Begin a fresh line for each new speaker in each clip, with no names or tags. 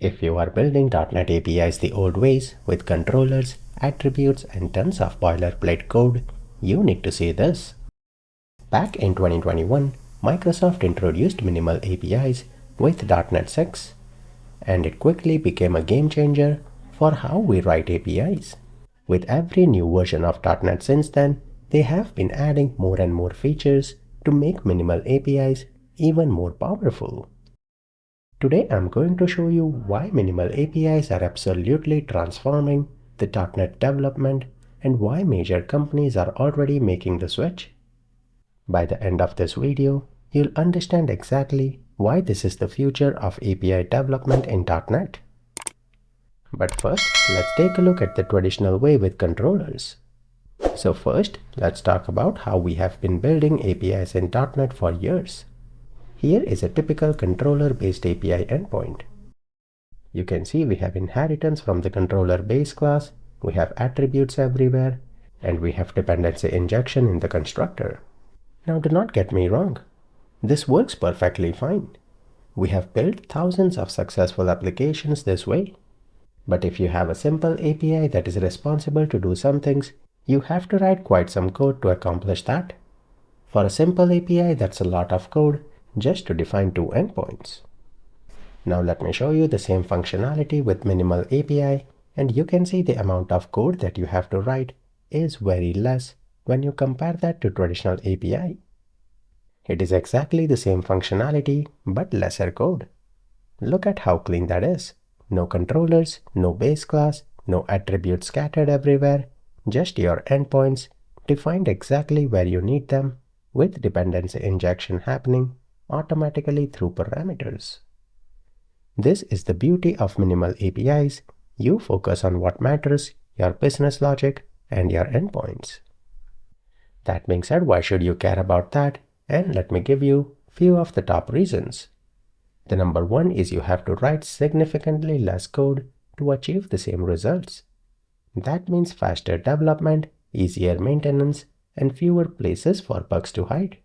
If you are building .NET APIs the old ways with controllers, attributes, and tons of boilerplate code, you need to see this. Back in 2021, Microsoft introduced minimal APIs with .NET 6, and it quickly became a game changer for how we write APIs. With every new version of .NET since then, they have been adding more and more features to make minimal APIs even more powerful. Today I'm going to show you why minimal APIs are absolutely transforming the .NET development and why major companies are already making the switch. By the end of this video, you'll understand exactly why this is the future of API development in .NET. But first, let's take a look at the traditional way with controllers. So first, let's talk about how we have been building APIs in .NET for years. Here is a typical controller-based API endpoint. You can see we have inheritance from the controller base class, we have attributes everywhere, and we have dependency injection in the constructor. Now do not get me wrong, this works perfectly fine. We have built thousands of successful applications this way. But if you have a simple API that is responsible to do some things, you have to write quite some code to accomplish that. For a simple API, that's a lot of code just to define two endpoints. Now let me show you the same functionality with minimal API, and you can see the amount of code that you have to write is very less when you compare that to traditional API. It is exactly the same functionality but lesser code. Look at how clean that is. No controllers, no base class, no attributes scattered everywhere, just your endpoints defined exactly where you need them with dependency injection happening automatically through parameters. This is the beauty of minimal APIs. You focus on what matters, your business logic, and your endpoints. That being said, why should you care about that? And let me give you few of the top reasons. The number one is you have to write significantly less code to achieve the same results. That means faster development, easier maintenance, and fewer places for bugs to hide.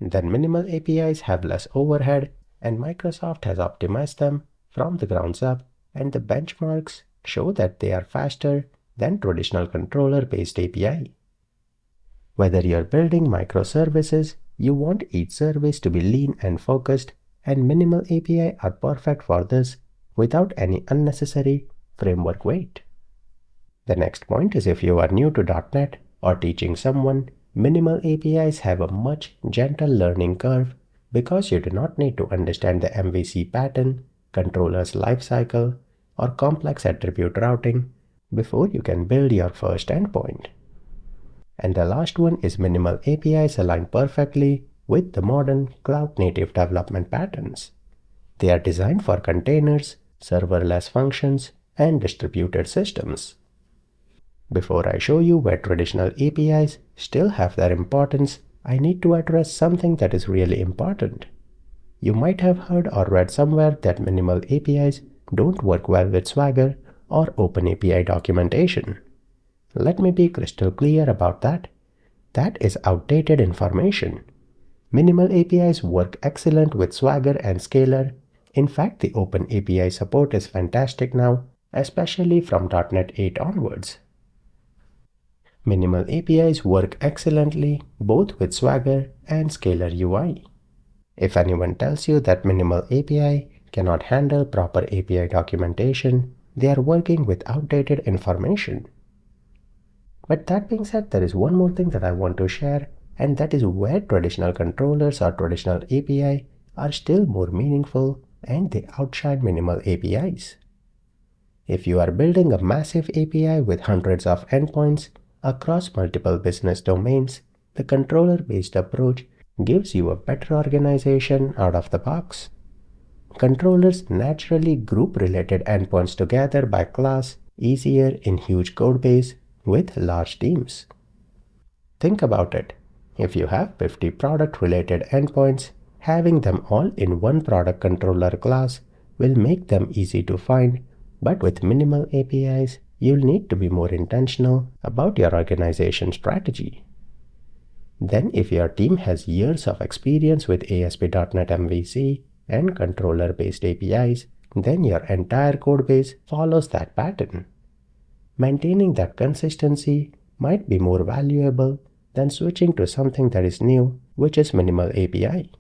Then minimal APIs have less overhead, and Microsoft has optimized them from the ground up, and the benchmarks show that they are faster than traditional controller-based API. Whether you're building microservices, you want each service to be lean and focused, and minimal API are perfect for this without any unnecessary framework weight. The next point is if you are new to .NET or teaching someone, minimal APIs have a much gentle learning curve because you do not need to understand the MVC pattern, controller's lifecycle, or complex attribute routing before you can build your first endpoint. And the last one is minimal APIs align perfectly with the modern cloud-native development patterns. They are designed for containers, serverless functions, and distributed systems. Before I show you where traditional APIs still have their importance, I need to address something that is really important. You might have heard or read somewhere that minimal APIs don't work well with Swagger or OpenAPI documentation. Let me be crystal clear about that. That is outdated information. Minimal APIs work excellent with Swagger and Scalar. In fact, the OpenAPI support is fantastic now, especially from .NET 8 onwards. Minimal APIs work excellently both with Swagger and Scalar UI. If anyone tells you that minimal API cannot handle proper API documentation, they are working with outdated information. But that being said, there is one more thing that I want to share, and that is where traditional controllers or traditional API are still more meaningful and they outshine minimal APIs. If you are building a massive API with hundreds of endpoints across multiple business domains, the controller-based approach gives you a better organization out of the box. Controllers naturally group related endpoints together by class easier in huge codebase with large teams. Think about it. If you have 50 product-related endpoints, having them all in one product controller class will make them easy to find, but with minimal APIs, you'll need to be more intentional about your organization strategy. Then if your team has years of experience with ASP.NET MVC and controller-based APIs, then your entire codebase follows that pattern. Maintaining that consistency might be more valuable than switching to something that is new, which is minimal API.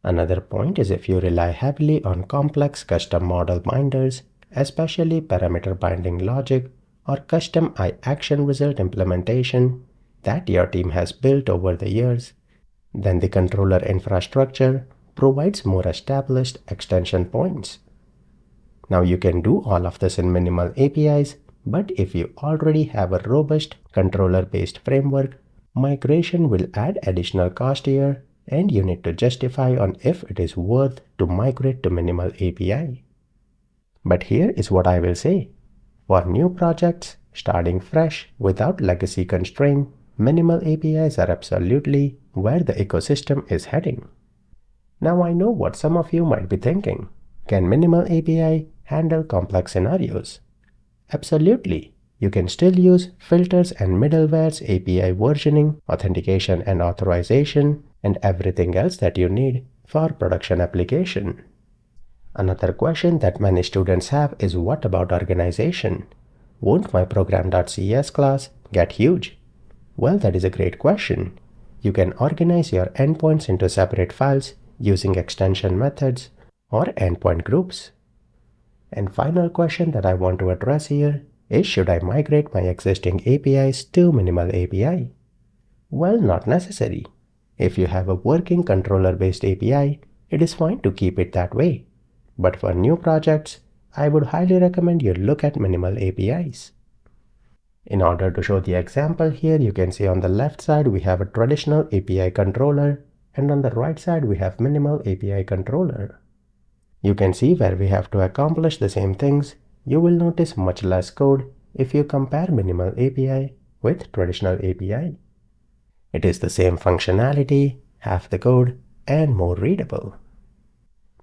Another point is if you rely heavily on complex custom model binders, especially parameter binding logic or custom action result implementation that your team has built over the years, then the controller infrastructure provides more established extension points. Now you can do all of this in minimal APIs, but if you already have a robust controller-based framework, migration will add additional cost here, and you need to justify on if it is worth to migrate to minimal API. But here is what I will say. For new projects, starting fresh without legacy constraint, minimal APIs are absolutely where the ecosystem is heading. Now I know what some of you might be thinking. Can minimal API handle complex scenarios? Absolutely. You can still use filters and middleware's API versioning, authentication and authorization, and everything else that you need for production application. Another question that many students have is what about organization? Won't my program.cs class get huge? Well, that is a great question. You can organize your endpoints into separate files using extension methods or endpoint groups. And final question that I want to address here is, should I migrate my existing APIs to minimal API? Well, not necessary. If you have a working controller-based API, it is fine to keep it that way. But for new projects, I would highly recommend you look at minimal APIs. In order to show the example here, you can see on the left side we have a traditional API controller, and on the right side we have minimal API controller. You can see where we have to accomplish the same things. You will notice much less code if you compare minimal API with traditional API. It is the same functionality, half the code, and more readable.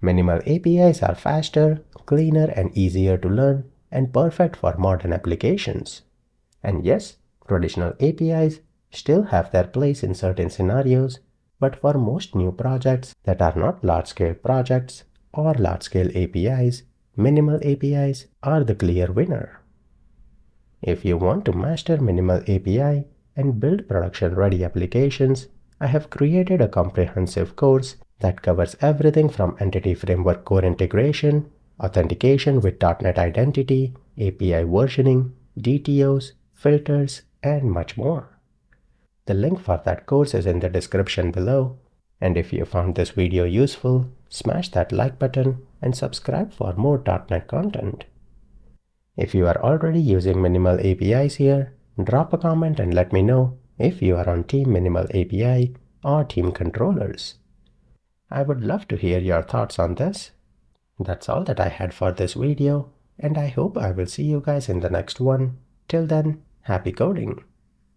Minimal APIs are faster, cleaner, and easier to learn, and perfect for modern applications. And yes, traditional APIs still have their place in certain scenarios, but for most new projects that are not large-scale projects or large-scale APIs, minimal APIs are the clear winner. If you want to master minimal API and build production-ready applications, I have created a comprehensive course that covers everything from Entity Framework core integration, authentication with .NET Identity, API versioning, DTOs, filters, and much more. The link for that course is in the description below. And if you found this video useful, smash that like button and subscribe for more .NET content. If you are already using minimal APIs here, drop a comment and let me know if you are on Team Minimal API or Team Controllers. I would love to hear your thoughts on this. That's all that I had for this video, and I hope I will see you guys in the next one. Till then, happy coding!